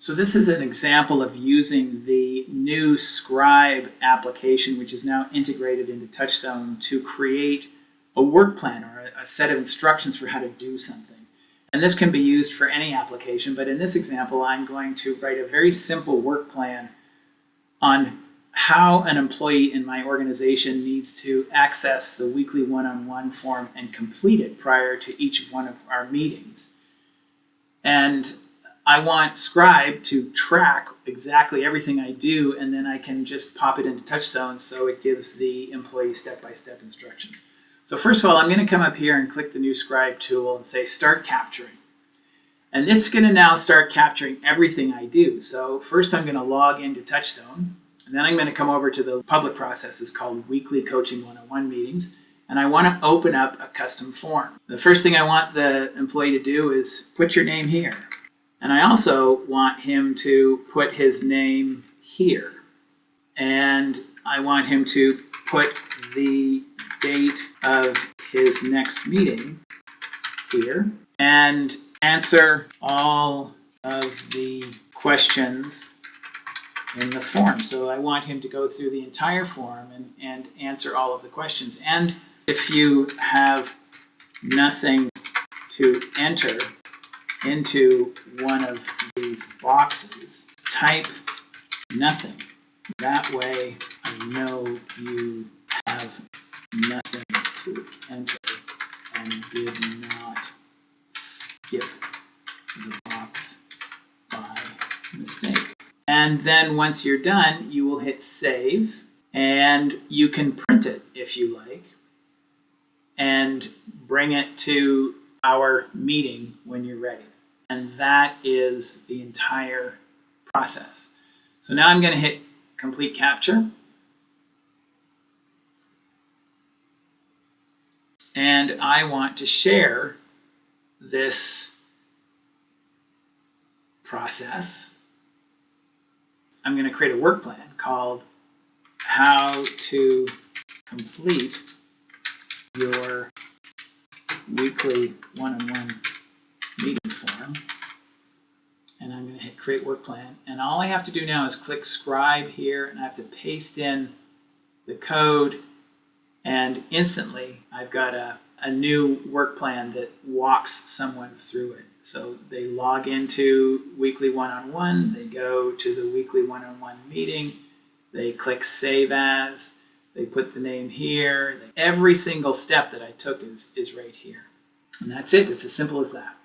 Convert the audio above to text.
So this is an example of using the new Scribe application, which is now integrated into TouchStone, to create a work plan or a set of instructions for how to do something. And this can be used for any application, but in this example, I'm going to write a very simple work plan on how an employee in my organization needs to access the weekly one-on-one form and complete it prior to each one of our meetings. And I want Scribe to track exactly everything I do, and then I can just pop it into TouchStone so it gives the employee step-by-step instructions. So first of all, I'm going to come up here and click the new Scribe tool and say Start Capturing. And it's going to now start capturing everything I do. So first I'm going to log into TouchStone, and then I'm going to come over to the public processes called Weekly Coaching One-on-One Meetings, and I want to open up a custom form. The first thing I want the employee to do is put your name here. And I also want him to put his name here. And I want him to put the date of his next meeting here and answer all of the questions in the form. So I want him to go through the entire form and answer all of the questions. And if you have nothing to enter into one of these boxes, type nothing. That way I know you have nothing to enter and did not skip the box by mistake. And then once you're done, you will hit save, and you can print it if you like and bring it to our meeting when you're ready. And that is the entire process. So now I'm going to hit complete capture. And I want to share this process. I'm going to create a work plan called How to Complete Your Weekly One-on-One Meeting Form. And I'm going to hit Create Work Plan. And all I have to do now is click Scribe here, and I have to paste in the code, and instantly I've got a new work plan that walks someone through it. So they log into Weekly One-on-One, they go to the Weekly One-on-One meeting, they click Save As, they put the name here. Every single step that I took is right here. And that's it. It's as simple as that.